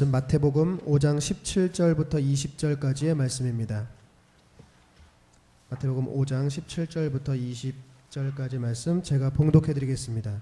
마태복음 5장 17절부터 20절까지의 말씀입니다. 마태복음 5장 17절부터 20절까지 말씀 제가 봉독해 드리겠습니다.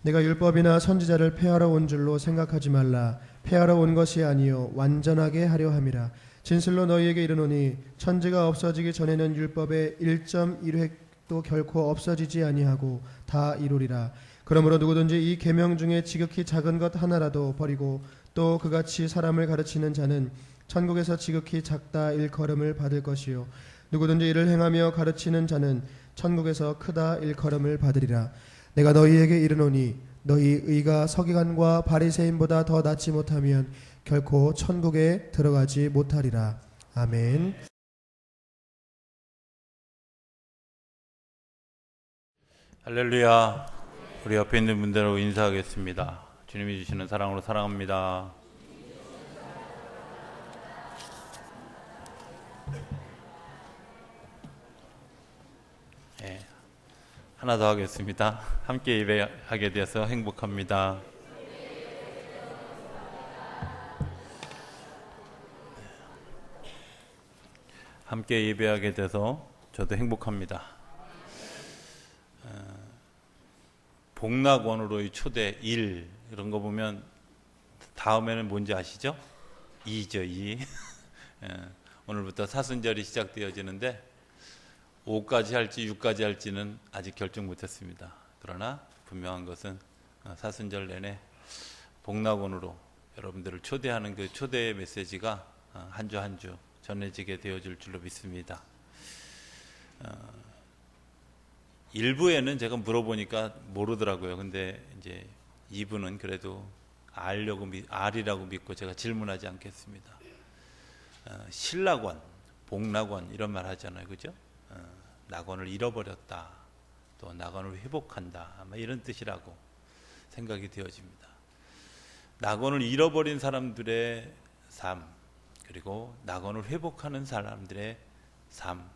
내가 율법이나 선지자를 폐하러 온 줄로 생각하지 말라. 폐하러 온 것이 아니요 완전하게 하려 함이라. 진실로 너희에게 이르노니 천지가 없어지기 전에는 율법의 1.1획도 결코 없어지지 아니하고 다 이루리라. 그러므로 누구든지 이 계명 중에 지극히 작은 것 하나라도 버리고 또 그같이 사람을 가르치는 자는 천국에서 지극히 작다 일컬음을 받을 것이요 누구든지 이를 행하며 가르치는 자는 천국에서 크다 일컬음을 받으리라. 내가 너희에게 이르노니 너희 의가 서기관과 바리새인보다 더 낫지 못하면 결코 천국에 들어가지 못하리라. 아멘. 할렐루야. 우리 옆에 있는 분들하고 인사하겠습니다. 주님이 주시는 사랑으로 사랑합니다. 네, 하나 더 하겠습니다. 함께 예배하게 되어서 행복합니다. 함께 예배하게 돼서 저도 행복합니다. 복락원으로의 초대 1 이런 거 보면 다음에는 뭔지 아시죠? 2죠. 2. 오늘부터 사순절이 시작되어지는데 5까지 할지 6까지 할지는 아직 결정 못했습니다. 그러나 분명한 것은 사순절 내내 복락원으로 여러분들을 초대하는 그 초대의 메시지가 한 주 한 주 전해지게 되어질 줄로 믿습니다. 일부에는 제가 물어보니까 모르더라고요. 근데 이제 2부는 그래도 알이라고 믿고 제가 질문하지 않겠습니다. 신락원, 복락원 이런 말 하잖아요. 그죠? 낙원을 잃어버렸다. 또 낙원을 회복한다. 아마 이런 뜻이라고 생각이 되어집니다. 낙원을 잃어버린 사람들의 삶, 그리고 낙원을 회복하는 사람들의 삶,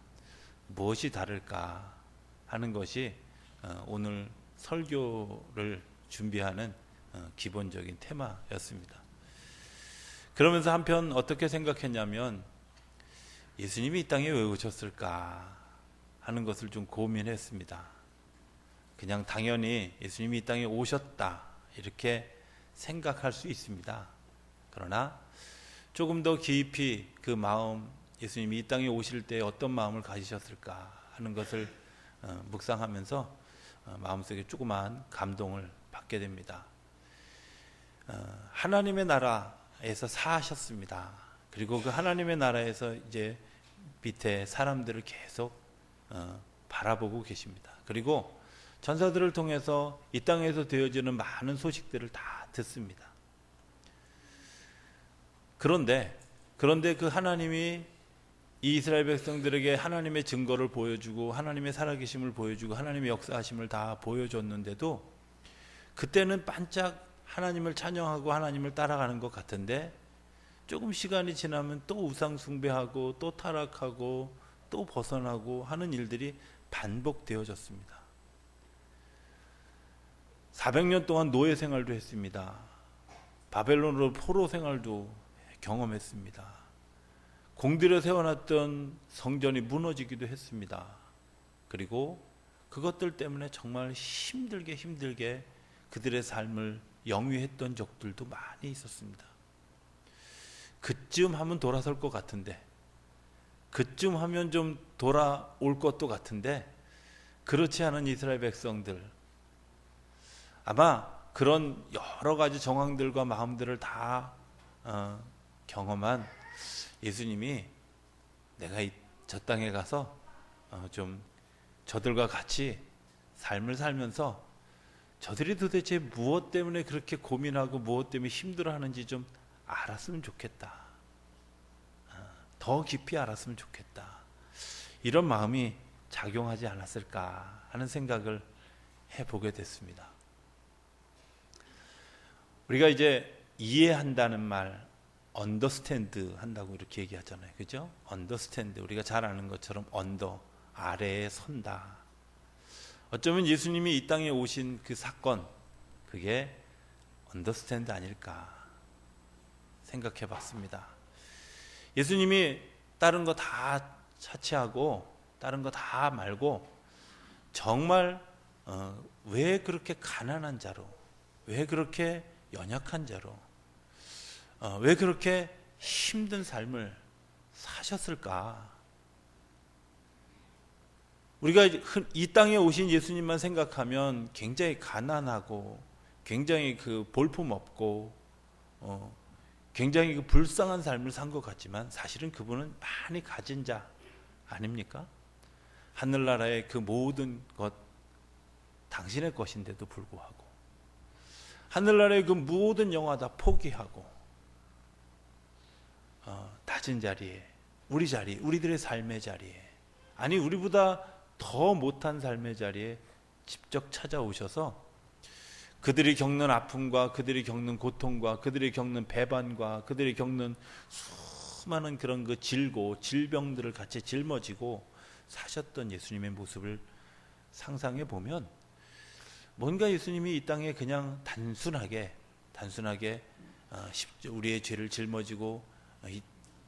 무엇이 다를까 하는 것이 오늘 설교를 준비하는 기본적인 테마였습니다. 그러면서 한편 어떻게 생각했냐면 예수님이 이 땅에 왜 오셨을까 하는 것을 좀 고민했습니다. 그냥 당연히 예수님이 이 땅에 오셨다 이렇게 생각할 수 있습니다. 그러나 조금 더 깊이 그 마음, 예수님이 이 땅에 오실 때 어떤 마음을 가지셨을까 하는 것을 묵상하면서 마음속에 조그마한 감동을 받게 됩니다. 하나님의 나라에서 사셨습니다. 그리고 그 하나님의 나라에서 이제 밑에 사람들을 계속 바라보고 계십니다. 그리고 전사들을 통해서 이 땅에서 되어지는 많은 소식들을 다 듣습니다. 그런데 그 하나님이 이 이스라엘 백성들에게 하나님의 증거를 보여주고 하나님의 살아계심을 보여주고 하나님의 역사하심을 다 보여줬는데도 그때는 반짝 하나님을 찬양하고 하나님을 따라가는 것 같은데 조금 시간이 지나면 또 우상 숭배하고 또 타락하고 또 벗어나고 하는 일들이 반복되어졌습니다. 400년 동안 노예 생활도 했습니다. 바벨론으로 포로 생활도 경험했습니다. 공들여 세워놨던 성전이 무너지기도 했습니다. 그리고 그것들 때문에 정말 힘들게 그들의 삶을 영위했던 적들도 많이 있었습니다. 그쯤 하면 돌아설 것 같은데, 그쯤 하면 좀 돌아올 것도 같은데 그렇지 않은 이스라엘 백성들, 아마 그런 여러 가지 정황들과 마음들을 다 경험한 예수님이 내가 저 땅에 가서 좀 저들과 같이 삶을 살면서 저들이 도대체 무엇 때문에 그렇게 고민하고 무엇 때문에 힘들어하는지 좀 알았으면 좋겠다. 더 깊이 알았으면 좋겠다. 이런 마음이 작용하지 않았을까 하는 생각을 해보게 됐습니다. 우리가 이제 이해한다는 말, understand 한다고 이렇게 얘기하잖아요. 그죠? understand. 우리가 잘 아는 것처럼 아래에 선다. 어쩌면 예수님이 이 땅에 오신 그 사건, 그게 understand 아닐까. 생각해 봤습니다. 예수님이 다른 거 다 차치하고 다른 거 다 말고 정말 왜 그렇게 가난한 자로, 왜 그렇게 연약한 자로, 왜 그렇게 힘든 삶을 사셨을까? 우리가 이 땅에 오신 예수님만 생각하면 굉장히 가난하고 굉장히 그 볼품없고 굉장히 그 불쌍한 삶을 산 것 같지만 사실은 그분은 많이 가진 자 아닙니까? 하늘나라의 그 모든 것 당신의 것인데도 불구하고 하늘나라의 그 모든 영화 다 포기하고 낮은 자리에 우리 자리, 우리들의 삶의 자리에, 아니 우리보다 더 못한 삶의 자리에 직접 찾아오셔서 그들이 겪는 아픔과 그들이 겪는 고통과 그들이 겪는 배반과 그들이 겪는 수많은 그런 그 질병들을 같이 짊어지고 사셨던 예수님의 모습을 상상해 보면 뭔가 예수님이 이 땅에 그냥 단순하게 우리의 죄를 짊어지고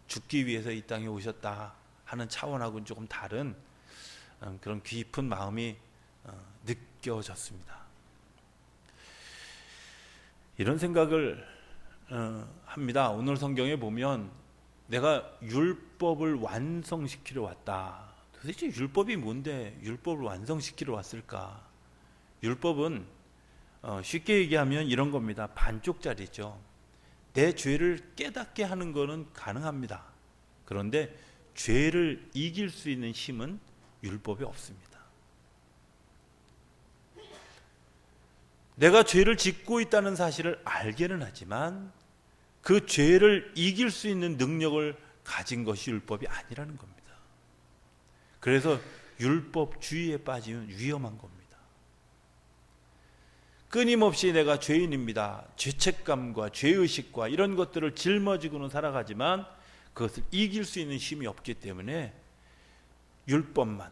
죽기 위해서 이 땅에 오셨다 하는 차원하고는 조금 다른 그런 깊은 마음이 느껴졌습니다. 이런 생각을 합니다. 오늘 성경에 보면 내가 율법을 완성시키러 왔다. 도대체 율법이 뭔데 율법을 완성시키러 왔을까? 율법은 쉽게 얘기하면 이런 겁니다. 반쪽짜리죠. 내 죄를 깨닫게 하는 것은 가능합니다. 그런데 죄를 이길 수 있는 힘은 율법에 없습니다. 내가 죄를 짓고 있다는 사실을 알게는 하지만 그 죄를 이길 수 있는 능력을 가진 것이 율법이 아니라는 겁니다. 그래서 율법주의에 빠지면 위험한 겁니다. 끊임없이 내가 죄인입니다. 죄책감과 죄의식과 이런 것들을 짊어지고는 살아가지만 그것을 이길 수 있는 힘이 없기 때문에 율법만,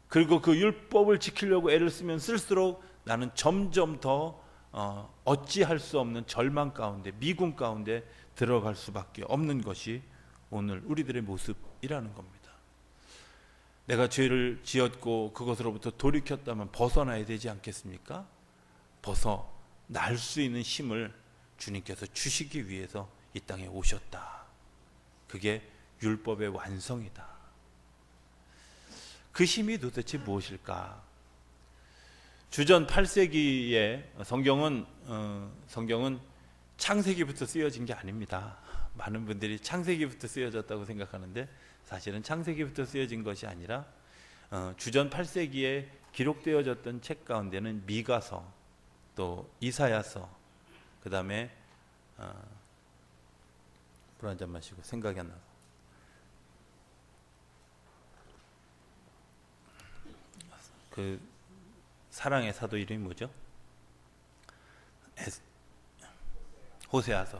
그리고 그 율법을 지키려고 애를 쓰면 쓸수록 나는 점점 더 어찌할 수 없는 절망 가운데, 미궁 가운데 들어갈 수밖에 없는 것이 오늘 우리들의 모습이라는 겁니다. 내가 죄를 지었고 그것으로부터 돌이켰다면 벗어나야 되지 않겠습니까? 벗어날 수 있는 힘을 주님께서 주시기 위해서 이 땅에 오셨다. 그게 율법의 완성이다. 그 힘이 도대체 무엇일까? 주전 8세기에 성경은 창세기부터 쓰여진 게 아닙니다. 많은 분들이 창세기부터 쓰여졌다고 생각하는데 사실은 창세기부터 쓰여진 것이 아니라 주전 8세기에 기록되어졌던 책 가운데는 미가서, 또 이사야서, 그 다음에 물 한 잔 마시고 생각이 안 나서 그 사랑의 사도 이름이 뭐죠? 호세아서.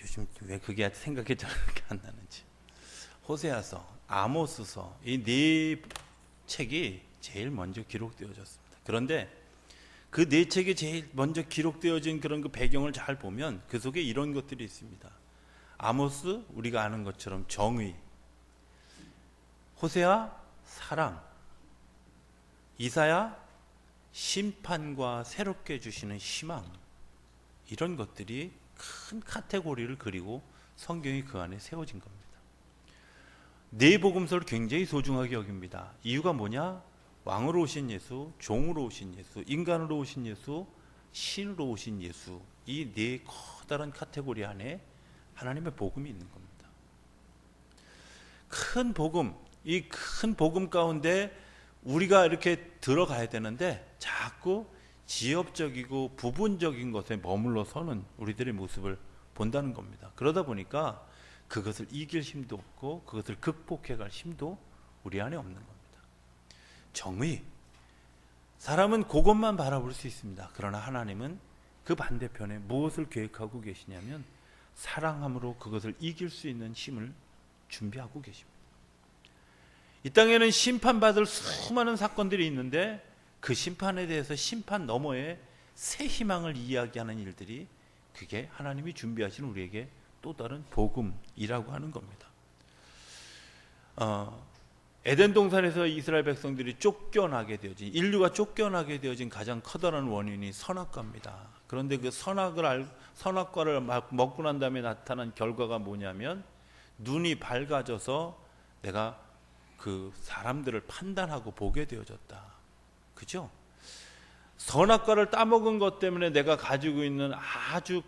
요즘 왜 그게 생각이 잘 안 나는지. 호세아서, 아모스서, 이 네 책이 제일 먼저 기록되어졌습니다. 그런데 그 네 책이 제일 먼저 기록되어진 그런 그 배경을 잘 보면 그 속에 이런 것들이 있습니다. 아모스, 우리가 아는 것처럼 정의, 호세아, 사랑, 이사야, 심판과 새롭게 주시는 희망, 이런 것들이 큰 카테고리를 그리고 성경이 그 안에 세워진 겁니다. 네 복음서를 굉장히 소중하게 여깁니다. 이유가 뭐냐? 왕으로 오신 예수, 종으로 오신 예수, 인간으로 오신 예수, 신으로 오신 예수, 이 네 커다란 카테고리 안에 하나님의 복음이 있는 겁니다. 큰 복음, 이 큰 복음 가운데 우리가 이렇게 들어가야 되는데 자꾸 지엽적이고 부분적인 것에 머물러 서는 우리들의 모습을 본다는 겁니다. 그러다 보니까 그것을 이길 힘도 없고 그것을 극복해 갈 힘도 우리 안에 없는 겁니다. 정의, 사람은 그것만 바라볼 수 있습니다. 그러나 하나님은 그 반대편에 무엇을 계획하고 계시냐면 사랑함으로 그것을 이길 수 있는 힘을 준비하고 계십니다. 이 땅에는 심판받을 수많은 사건들이 있는데 그 심판에 대해서 심판 너머에 새 희망을 이야기하는 일들이 그게 하나님이 준비하신 우리에게 또 다른 복음이라고 하는 겁니다. 에덴 동산에서 이스라엘 백성들이 쫓겨나게 되어진, 인류가 쫓겨나게 되어진 가장 커다란 원인이 선악과입니다. 그런데 그 선악과를 먹고 난 다음에 나타난 결과가 뭐냐면 눈이 밝아져서 내가 그 사람들을 판단하고 보게 되어졌다. 그죠? 선악과를 따먹은 것 때문에 내가 가지고 있는 아주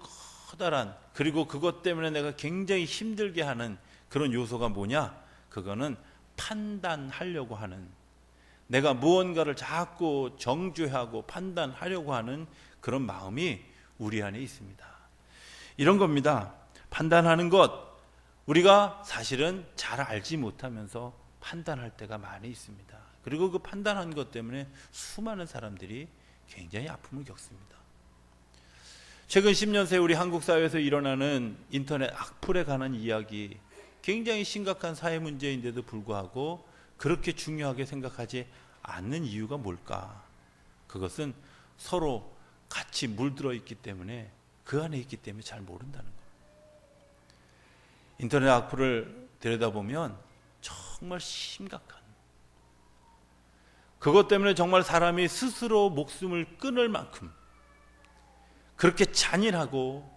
커다란, 그리고 그것 때문에 내가 굉장히 힘들게 하는 그런 요소가 뭐냐? 그거는 판단하려고 하는, 내가 무언가를 자꾸 정죄하고 판단하려고 하는 그런 마음이 우리 안에 있습니다. 이런 겁니다. 판단하는 것, 우리가 사실은 잘 알지 못하면서 판단할 때가 많이 있습니다. 그리고 그 판단한 것 때문에 수많은 사람들이 굉장히 아픔을 겪습니다. 최근 10년 새 우리 한국 사회에서 일어나는 인터넷 악플에 관한 이야기, 굉장히 심각한 사회 문제인데도 불구하고 그렇게 중요하게 생각하지 않는 이유가 뭘까? 그것은 서로 같이 물들어 있기 때문에, 그 안에 있기 때문에 잘 모른다는 거예요. 인터넷 악플을 들여다보면 정말 심각한, 그것 때문에 정말 사람이 스스로 목숨을 끊을 만큼 그렇게 잔인하고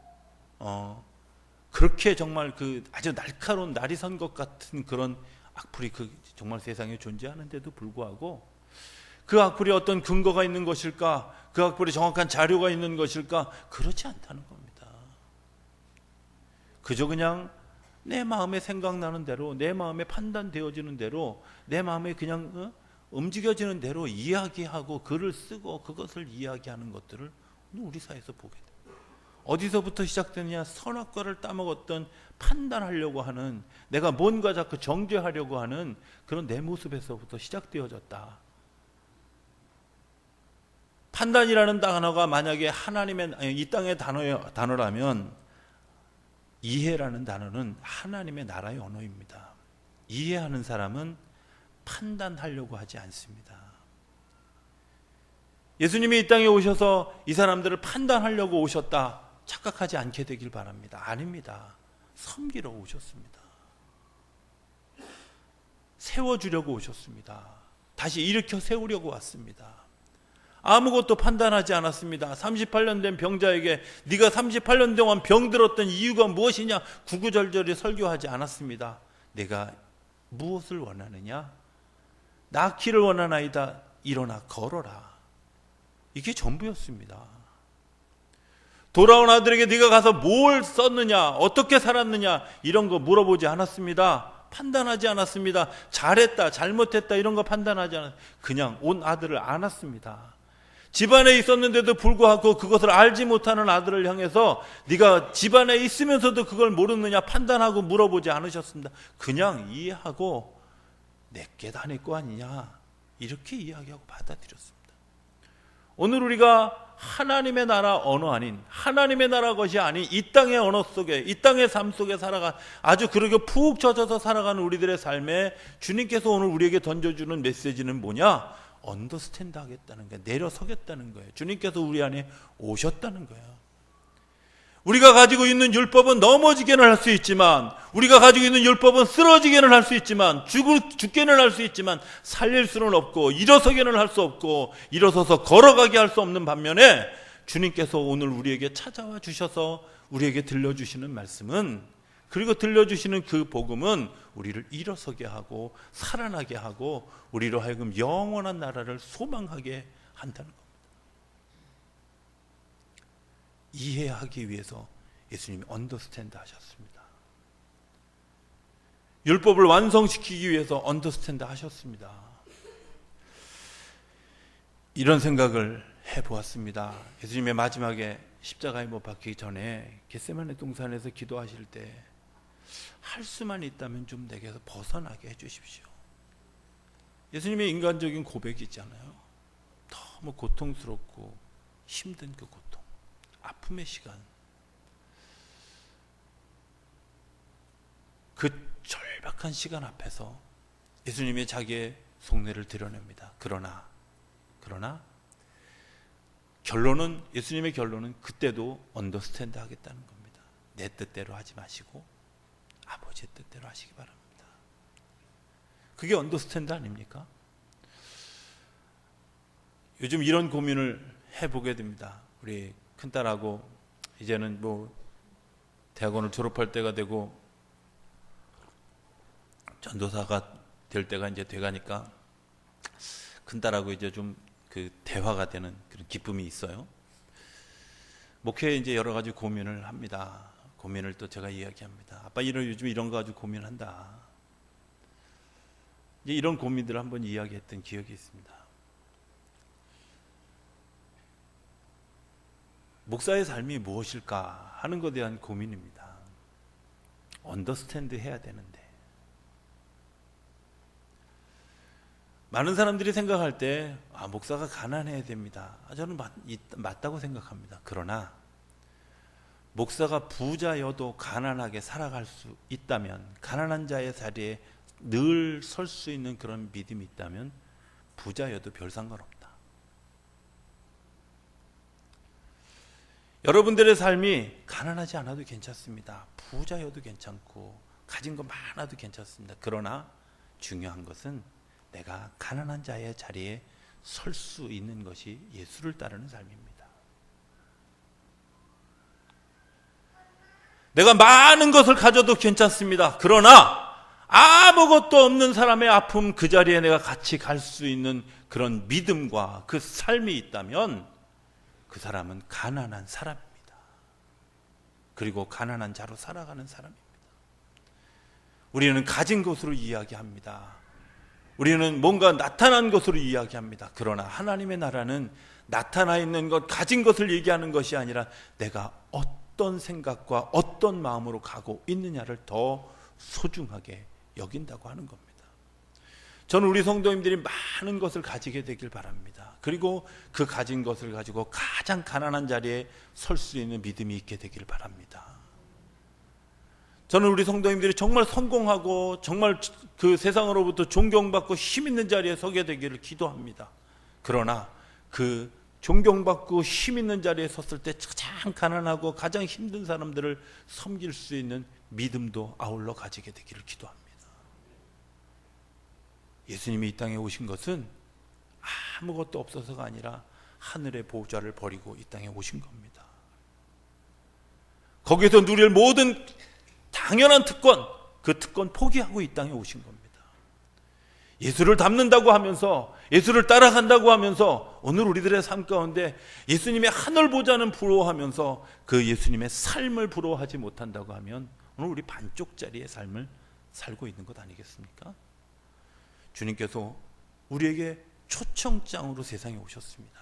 그렇게 정말 그 아주 날카로운 날이 선 것 같은 그런 악플이 정말 세상에 존재하는데도 불구하고 그 악플이 어떤 근거가 있는 것일까? 그 악플이 정확한 자료가 있는 것일까? 그렇지 않다는 겁니다. 그저 그냥 내 마음에 생각나는 대로, 내 마음에 판단되어지는 대로, 내 마음에 그냥 움직여지는 대로 이야기하고 글을 쓰고 그것을 이야기하는 것들을 오늘 우리 사회에서 보게 돼요. 어디서부터 시작되느냐? 선악과를 따먹었던 판단하려고 하는, 내가 뭔가 자꾸 정죄하려고 하는 그런 내 모습에서부터 시작되어졌다. 판단이라는 단어가 만약에 이 땅의 단어라면 이해라는 단어는 하나님의 나라의 언어입니다. 이해하는 사람은 판단하려고 하지 않습니다. 예수님이 이 땅에 오셔서 이 사람들을 판단하려고 오셨다 착각하지 않게 되길 바랍니다. 아닙니다. 섬기러 오셨습니다. 세워주려고 오셨습니다. 다시 일으켜 세우려고 왔습니다. 아무것도 판단하지 않았습니다. 38년 된 병자에게 네가 38년 동안 병들었던 이유가 무엇이냐? 구구절절히 설교하지 않았습니다. 내가 무엇을 원하느냐? 낫기를 원하나이다. 일어나 걸어라. 이게 전부였습니다. 돌아온 아들에게 네가 가서 뭘 썼느냐, 어떻게 살았느냐, 이런 거 물어보지 않았습니다. 판단하지 않았습니다. 잘했다, 잘못했다, 이런 거 판단하지 않았습니다. 그냥 온 아들을 안았습니다. 집안에 있었는데도 불구하고 그것을 알지 못하는 아들을 향해서 네가 집안에 있으면서도 그걸 모르느냐 판단하고 물어보지 않으셨습니다. 그냥 이해하고 내게 다 내 거 아니냐, 이렇게 이야기하고 받아들였습니다. 오늘 우리가 하나님의 나라 언어 아닌, 하나님의 나라 것이 아닌 이 땅의 언어 속에, 이 땅의 삶 속에 살아가 아주 그렇게 푹 젖어서 살아가는 우리들의 삶에 주님께서 오늘 우리에게 던져주는 메시지는 뭐냐? 언더스탠드 하겠다는 거예요. 내려서겠다는 거예요. 주님께서 우리 안에 오셨다는 거예요. 우리가 가지고 있는 율법은 넘어지게는 할 수 있지만, 우리가 가지고 있는 율법은 쓰러지게는 할 수 있지만, 죽게는 할 수 있지만 살릴 수는 없고, 일어서게는 할 수 없고, 일어서서 걸어가게 할 수 없는 반면에 주님께서 오늘 우리에게 찾아와 주셔서 우리에게 들려주시는 말씀은, 그리고 들려주시는 그 복음은 우리를 일어서게 하고 살아나게 하고 우리로 하여금 영원한 나라를 소망하게 한다는 겁니다. 이해하기 위해서 예수님이 언더스탠드 하셨습니다. 율법을 완성시키기 위해서 언더스탠드 하셨습니다. 이런 생각을 해보았습니다. 예수님의 마지막에 십자가에 못 박히기 전에 겟세마네 동산에서 기도하실 때 할 수만 있다면 좀 내게서 벗어나게 해주십시오. 예수님의 인간적인 고백이 있잖아요. 너무 고통스럽고 힘든 그 고통, 아픔의 시간, 그 절박한 시간 앞에서 예수님이 자기의 속내를 드러냅니다. 그러나 예수님의 결론은 그때도 언더스탠드 하겠다는 겁니다. 내 뜻대로 하지 마시고 아버지의 뜻대로 하시기 바랍니다. 그게 언더스탠드 아닙니까? 요즘 이런 고민을 해보게 됩니다. 우리 큰딸하고 이제는 대학원을 졸업할 때가 되고 전도사가 될 때가 이제 돼가니까 큰딸하고 이제 좀 그 대화가 되는 그런 기쁨이 있어요. 목회에 이제 여러 가지 고민을 합니다. 고민을 또 제가 이야기합니다. 아빠 요즘 이런 거 가지고 고민한다. 이제 이런 고민들을 한번 이야기했던 기억이 있습니다. 목사의 삶이 무엇일까 하는 것에 대한 고민입니다. 언더스탠드 해야 되는데 많은 사람들이 생각할 때 목사가 가난해야 됩니다. 저는 맞다고 생각합니다. 그러나 목사가 부자여도 가난하게 살아갈 수 있다면, 가난한 자의 자리에 늘 설 수 있는 그런 믿음이 있다면 부자여도 별 상관없다. 여러분들의 삶이 가난하지 않아도 괜찮습니다. 부자여도 괜찮고 가진 거 많아도 괜찮습니다. 그러나 중요한 것은 내가 가난한 자의 자리에 설 수 있는 것이 예수를 따르는 삶입니다. 내가 많은 것을 가져도 괜찮습니다. 그러나 아무것도 없는 사람의 아픔 그 자리에 내가 같이 갈 수 있는 그런 믿음과 그 삶이 있다면 그 사람은 가난한 사람입니다. 그리고 가난한 자로 살아가는 사람입니다. 우리는 가진 것으로 이야기합니다. 우리는 뭔가 나타난 것으로 이야기합니다. 그러나 하나님의 나라는 나타나 있는 것, 가진 것을 얘기하는 것이 아니라 내가 어떤 생각과 어떤 마음으로 가고 있느냐를 더 소중하게 여긴다고 하는 겁니다. 저는 우리 성도님들이 많은 것을 가지게 되길 바랍니다. 그리고 그 가진 것을 가지고 가장 가난한 자리에 설 수 있는 믿음이 있게 되길 바랍니다. 저는 우리 성도님들이 정말 성공하고 정말 그 세상으로부터 존경받고 힘 있는 자리에 서게 되기를 기도합니다. 그러나 그 존경받고 힘 있는 자리에 섰을 때 가장 가난하고 가장 힘든 사람들을 섬길 수 있는 믿음도 아울러 가지게 되기를 기도합니다. 예수님이 이 땅에 오신 것은 아무것도 없어서가 아니라 하늘의 보좌를 버리고 이 땅에 오신 겁니다. 거기서 누릴 모든 당연한 특권, 그 특권 포기하고 이 땅에 오신 겁니다. 예수를 닮는다고 하면서, 예수를 따라간다고 하면서 오늘 우리들의 삶 가운데 예수님의 하늘 보좌는 부러워하면서 그 예수님의 삶을 부러워하지 못한다고 하면 오늘 우리 반쪽짜리의 삶을 살고 있는 것 아니겠습니까? 주님께서 우리에게 초청장으로 세상에 오셨습니다.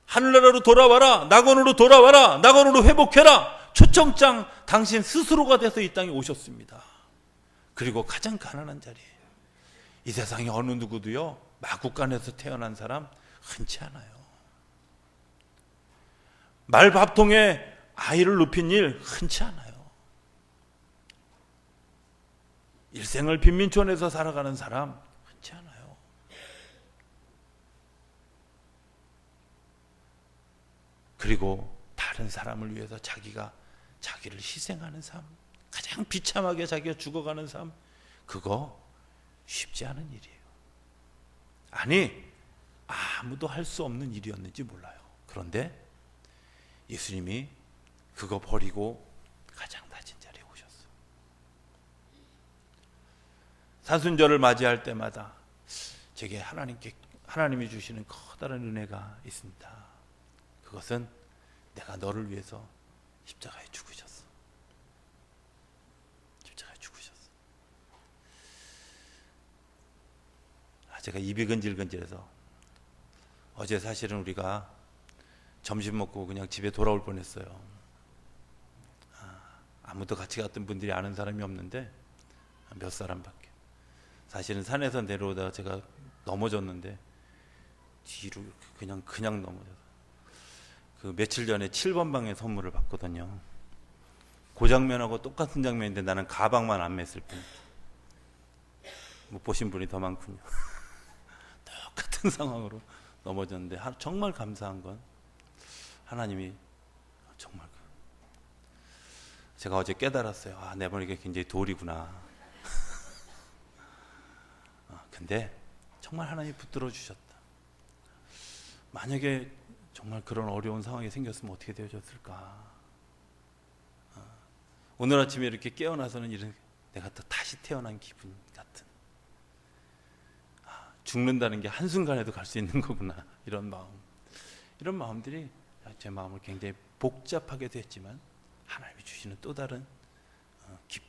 하늘나라로 돌아와라, 낙원으로 돌아와라, 낙원으로 회복해라. 초청장 당신 스스로가 돼서 이 땅에 오셨습니다. 그리고 가장 가난한 자리에, 이 세상에 어느 누구도요 마구간에서 태어난 사람 흔치 않아요. 말밥통에 아이를 눕힌 일 흔치 않아요. 일생을 빈민촌에서 살아가는 사람 흔치 않아요. 그리고 다른 사람을 위해서 자기를 희생하는 삶, 가장 비참하게 자기가 죽어가는 삶, 그거 쉽지 않은 일이에요. 아니, 아무도 할 수 없는 일이었는지 몰라요. 그런데 예수님이 그거 버리고 가장 낮은 자리에 오셨어요. 사순절을 맞이할 때마다 제게 하나님이 주시는 커다란 은혜가 있습니다. 그것은 내가 너를 위해서 십자가에 죽으셨어. 십자가에 죽으셨어. 제가 입이 근질근질해서 어제 사실은 우리가 점심 먹고 그냥 집에 돌아올 뻔했어요. 아무도 같이 갔던 분들이 아는 사람이 없는데 몇 사람밖에. 사실은 산에서 내려오다가 제가 넘어졌는데 뒤로 그냥 넘어져서 그 며칠 전에 7번 방에 선물을 받거든요. 그 장면하고 똑같은 장면인데 나는 가방만 안 맸을 뿐. 못 보신 분이 더 많군요. 똑같은 상황으로 넘어졌는데 정말 감사한 건 하나님이 정말 제가 어제 깨달았어요. 아, 내 머리가 굉장히 돌이구나. 근데 정말 하나님이 붙들어 주셨다. 만약에 정말 그런 어려운 상황이 생겼으면 어떻게 되어졌을까? 오늘 아침에 이렇게 깨어나서는 이런 내가 또 다시 태어난 기분 같은, 죽는다는 게 한순간에도 갈 수 있는 거구나, 이런 마음들이 제 마음을 굉장히 복잡하게 됐지만 하나님이 주시는 또 다른 기쁨,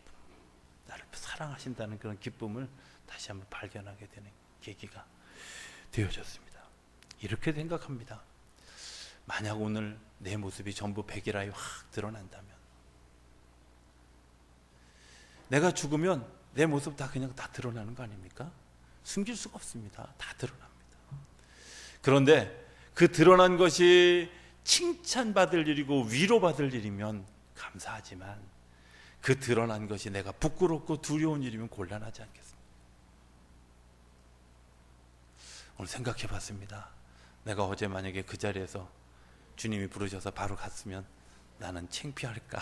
나를 사랑하신다는 그런 기쁨을 다시 한번 발견하게 되는 계기가 되어졌습니다. 이렇게 생각합니다. 만약 오늘 내 모습이 전부 백일하에 확 드러난다면, 내가 죽으면 내 모습 다 그냥 다 드러나는 거 아닙니까? 숨길 수가 없습니다. 다 드러납니다. 그런데 그 드러난 것이 칭찬받을 일이고 위로받을 일이면 감사하지만, 그 드러난 것이 내가 부끄럽고 두려운 일이면 곤란하지 않겠습니까? 오늘 생각해 봤습니다. 내가 어제 만약에 그 자리에서 주님이 부르셔서 바로 갔으면 나는 창피할까?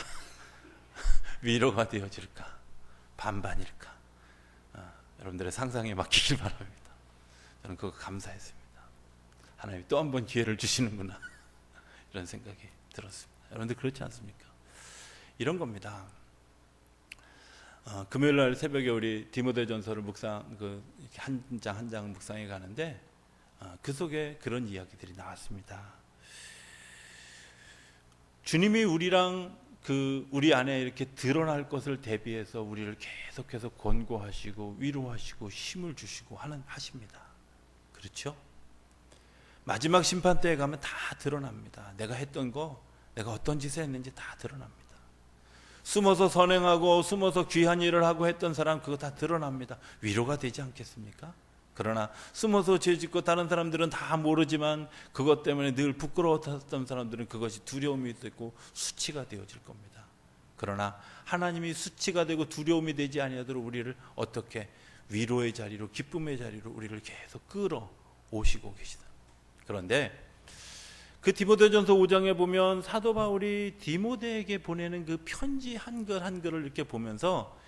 위로가 되어질까? 반반일까? 여러분들의 상상에 맡기길 바랍니다. 저는 그거 감사했습니다. 하나님이 또 한 번 기회를 주시는구나, 이런 생각이 들었습니다. 여러분들 그렇지 않습니까? 이런 겁니다. 금요일 날 새벽에 우리 디모데전서를 한 장 한 장 묵상해 가는데 그 속에 그런 이야기들이 나왔습니다. 주님이 우리 안에 이렇게 드러날 것을 대비해서 우리를 계속해서 권고하시고 위로하시고 힘을 주시고 하십니다. 그렇죠? 마지막 심판 때에 가면 다 드러납니다. 내가 했던 거, 내가 어떤 짓을 했는지 다 드러납니다. 숨어서 선행하고 숨어서 귀한 일을 하고 했던 사람, 그거 다 드러납니다. 위로가 되지 않겠습니까? 그러나 숨어서 죄짓고 다른 사람들은 다 모르지만 그것 때문에 늘 부끄러웠던 사람들은 그것이 두려움이 되고 수치가 되어질 겁니다. 그러나 하나님이 수치가 되고 두려움이 되지 아니하도록 우리를 어떻게 위로의 자리로, 기쁨의 자리로 우리를 계속 끌어오시고 계시다. 그런데 그 디모데전서 5장에 보면 사도 바울이 디모데에게 보내는 그 편지 한글 한글을 이렇게 보면서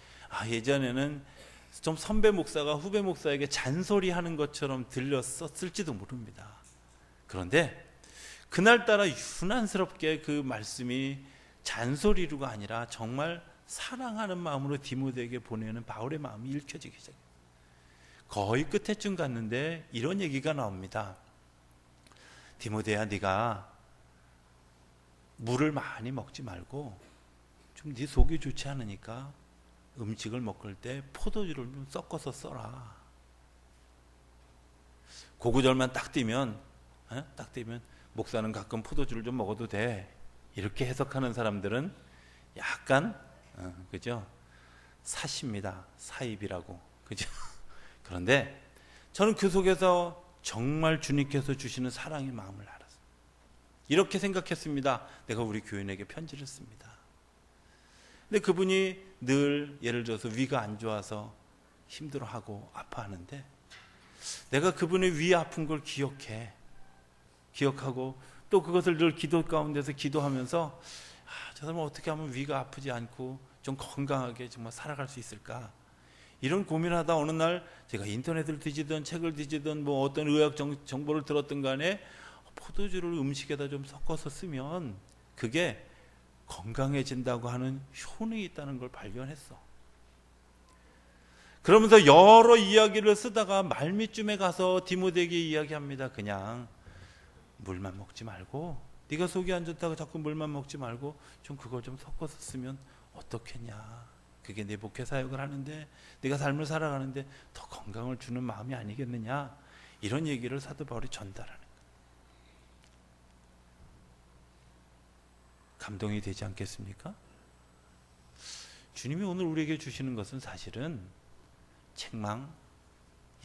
예전에는 좀 선배 목사가 후배 목사에게 잔소리하는 것처럼 들렸었을지도 모릅니다. 그런데 그날따라 유난스럽게 그 말씀이 잔소리로가 아니라 정말 사랑하는 마음으로 디모데에게 보내는 바울의 마음이 읽혀지기 시작해요. 거의 끝에쯤 갔는데 이런 얘기가 나옵니다. 디모데야, 네가 물을 많이 먹지 말고 좀 네 속이 좋지 않으니까 음식을 먹을 때 포도주를 좀 섞어서 써라. 고구절만 딱 뛰면 목사는 가끔 포도주를 좀 먹어도 돼, 이렇게 해석하는 사람들은 약간 그죠? 사십니다. 사입이라고, 그죠? 그런데 저는 그 속에서 정말 주님께서 주시는 사랑의 마음을 알았어요. 이렇게 생각했습니다. 내가 우리 교인에게 편지를 씁니다. 근데 그분이 늘 예를 들어서 위가 안 좋아서 힘들어하고 아파하는데 내가 그분의 위 아픈 걸 기억하고 또 그것을 늘 기도 가운데서 기도하면서 저 사람은 어떻게 하면 위가 아프지 않고 좀 건강하게 정말 살아갈 수 있을까? 이런 고민하다 어느 날 제가 인터넷을 뒤지든 책을 뒤지든 뭐 어떤 의학 정보를 들었든 간에 포도주를 음식에다 좀 섞어서 쓰면 그게 건강해진다고 하는 효능이 있다는 걸 발견했어. 그러면서 여러 이야기를 쓰다가 말미쯤에 가서 디모데에게 이야기합니다. 그냥 물만 먹지 말고, 네가 속이 안 좋다고 자꾸 물만 먹지 말고 좀 그걸 좀 섞어서 쓰면 어떻겠냐. 그게 내 목회 사역을 하는데, 네가 삶을 살아가는데 더 건강을 주는 마음이 아니겠느냐. 이런 얘기를 사도 바울이 전달하는 거예요. 감동이 되지 않겠습니까? 주님이 오늘 우리에게 주시는 것은 사실은 책망,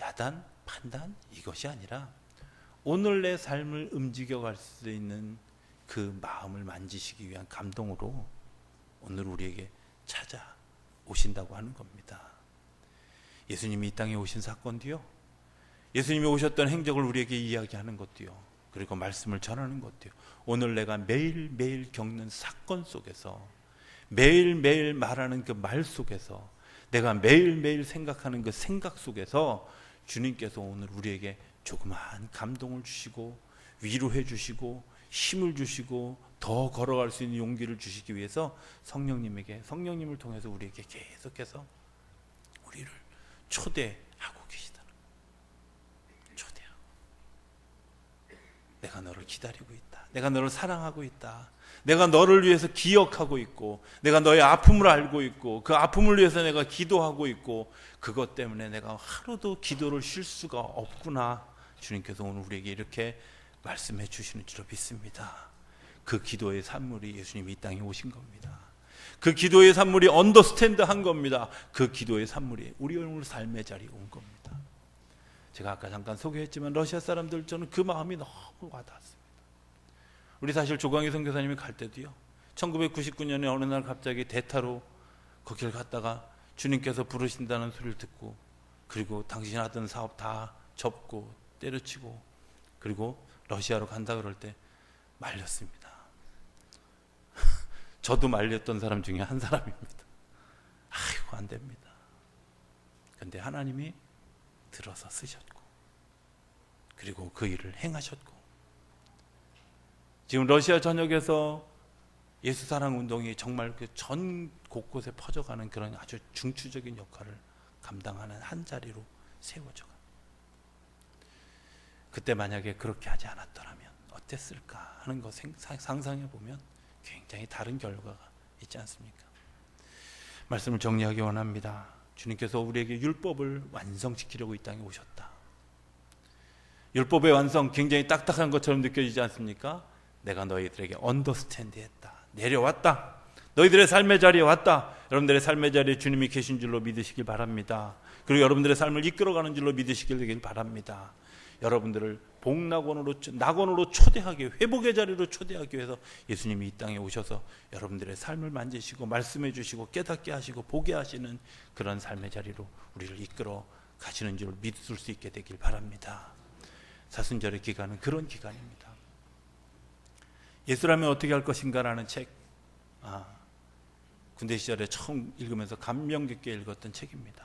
야단, 판단, 이것이 아니라 오늘 내 삶을 움직여갈 수 있는 그 마음을 만지시기 위한 감동으로 오늘 우리에게 찾아오신다고 하는 겁니다. 예수님이 이 땅에 오신 사건도요, 예수님이 오셨던 행적을 우리에게 이야기하는 것도요, 그리고 말씀을 전하는 것도요. 오늘 내가 매일매일 겪는 사건 속에서, 매일매일 말하는 그 말 속에서, 내가 매일매일 생각하는 그 생각 속에서 주님께서 오늘 우리에게 조그마한 감동을 주시고 위로해 주시고 힘을 주시고 더 걸어갈 수 있는 용기를 주시기 위해서 성령님을 통해서 우리에게 계속해서 우리를 초대하고 계시다는 거예요. 초대하고. 내가 너를 기다리고 있다. 내가 너를 사랑하고 있다. 내가 너를 위해서 기억하고 있고, 내가 너의 아픔을 알고 있고, 그 아픔을 위해서 내가 기도하고 있고, 그것 때문에 내가 하루도 기도를 쉴 수가 없구나. 주님께서 오늘 우리에게 이렇게 말씀해 주시는 줄로 믿습니다. 그 기도의 산물이 예수님이 이 땅에 오신 겁니다. 그 기도의 산물이 언더스탠드 한 겁니다. 그 기도의 산물이 우리 오늘 삶의 자리에 온 겁니다. 제가 아까 잠깐 소개했지만 러시아 사람들, 저는 그 마음이 너무 와닿았습니다. 우리 사실 조광희 선교사님이 갈 때도요, 1999년에 어느 날 갑자기 대타로 거길 갔다가 주님께서 부르신다는 소리를 듣고, 그리고 당신 하던 사업 다 접고 때려치고, 그리고 러시아로 간다 그럴 때 말렸습니다. 저도 말렸던 사람 중에 한 사람입니다. 아이고, 안 됩니다. 그런데 하나님이 들어서 쓰셨고, 그리고 그 일을 행하셨고, 지금 러시아 전역에서 예수 사랑 운동이 정말 그 전 곳곳에 퍼져가는 그런 아주 중추적인 역할을 감당하는 한 자리로 세워져 갑니다. 그때 만약에 그렇게 하지 않았더라면 어땠을까 하는 거 상상해 보면 굉장히 다른 결과가 있지 않습니까? 말씀을 정리하기 원합니다. 주님께서 우리에게 율법을 완성시키려고 이 땅에 오셨다. 율법의 완성, 굉장히 딱딱한 것처럼 느껴지지 않습니까? 내가 너희들에게 언더스탠드 했다. 내려왔다. 너희들의 삶의 자리에 왔다. 여러분들의 삶의 자리에 주님이 계신 줄로 믿으시길 바랍니다. 그리고 여러분들의 삶을 이끌어가는 줄로 믿으시길 바랍니다. 여러분들을 낙원으로 초대하기, 회복의 자리로 초대하기 위해서 예수님이 이 땅에 오셔서 여러분들의 삶을 만지시고 말씀해 주시고 깨닫게 하시고 보게 하시는 그런 삶의 자리로 우리를 이끌어 가시는 줄 믿을 수 있게 되길 바랍니다. 사순절의 기간은 그런 기간입니다. 예수라면 어떻게 할 것인가라는 책, 군대 시절에 처음 읽으면서 감명 깊게 읽었던 책입니다.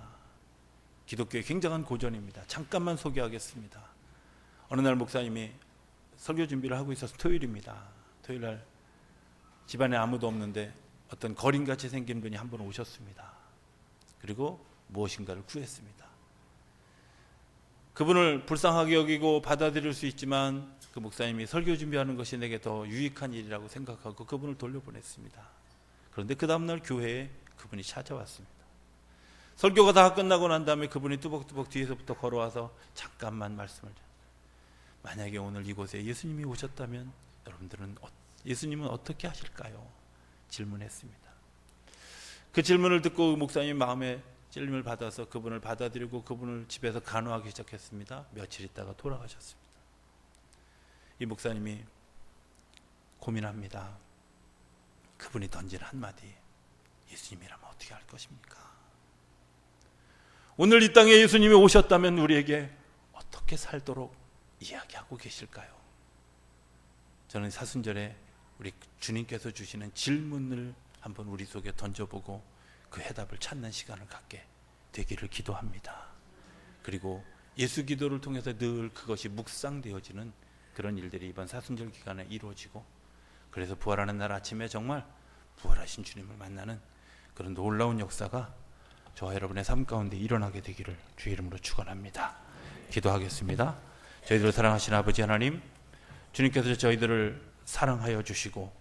기독교의 굉장한 고전입니다. 잠깐만 소개하겠습니다. 어느 날 목사님이 설교 준비를 하고 있어서 토요일입니다. 토요일 날 집안에 아무도 없는데 어떤 거린같이 생긴 분이 한 분 오셨습니다. 그리고 무엇인가를 구했습니다. 그분을 불쌍하게 여기고 받아들일 수 있지만 그 목사님이 설교 준비하는 것이 내게 더 유익한 일이라고 생각하고 그분을 돌려보냈습니다. 그런데 그 다음날 교회에 그분이 찾아왔습니다. 설교가 다 끝나고 난 다음에 그분이 뚜벅뚜벅 뒤에서부터 걸어와서 잠깐만 말씀을, 만약에 오늘 이곳에 예수님이 오셨다면 예수님은 어떻게 하실까요? 질문했습니다. 그 질문을 듣고 목사님이 마음에 찔림을 받아서 그분을 받아들이고 그분을 집에서 간호하기 시작했습니다. 며칠 있다가 돌아가셨습니다. 이 목사님이 고민합니다. 그분이 던진 한마디, 예수님이라면 어떻게 할 것입니까? 오늘 이 땅에 예수님이 오셨다면 우리에게 어떻게 살도록 이야기하고 계실까요? 저는 사순절에 우리 주님께서 주시는 질문을 한번 우리 속에 던져보고 그 해답을 찾는 시간을 갖게 되기를 기도합니다. 그리고 예수 기도를 통해서 늘 그것이 묵상되어지는 그런 일들이 이번 사순절 기간에 이루어지고, 그래서 부활하는 날 아침에 정말 부활하신 주님을 만나는 그런 놀라운 역사가 저와 여러분의 삶 가운데 일어나게 되기를 주의 이름으로 축원합니다. 기도하겠습니다. 저희들을 사랑하시는 아버지 하나님, 주님께서 저희들을 사랑하여 주시고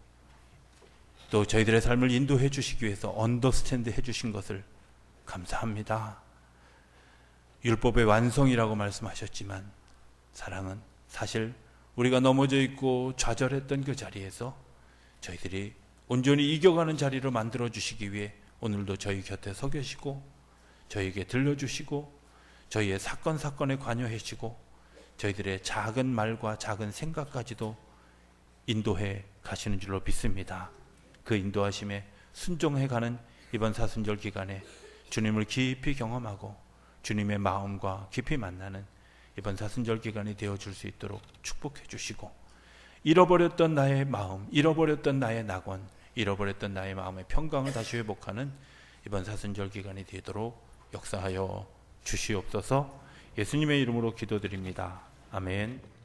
또 저희들의 삶을 인도해 주시기 위해서 언더스탠드 해 주신 것을 감사합니다. 율법의 완성이라고 말씀하셨지만 사랑은 사실 우리가 넘어져 있고 좌절했던 그 자리에서 저희들이 온전히 이겨가는 자리로 만들어 주시기 위해 오늘도 저희 곁에 서 계시고 저희에게 들려주시고 저희의 사건에 관여해 주시고 저희들의 작은 말과 작은 생각까지도 인도해 가시는 줄로 믿습니다. 그 인도하심에 순종해가는 이번 사순절 기간에 주님을 깊이 경험하고 주님의 마음과 깊이 만나는 이번 사순절 기간이 되어줄 수 있도록 축복해 주시고, 잃어버렸던 나의 마음, 잃어버렸던 나의 낙원, 잃어버렸던 나의 마음의 평강을 다시 회복하는 이번 사순절 기간이 되도록 역사하여 주시옵소서. 예수님의 이름으로 기도드립니다. 아멘.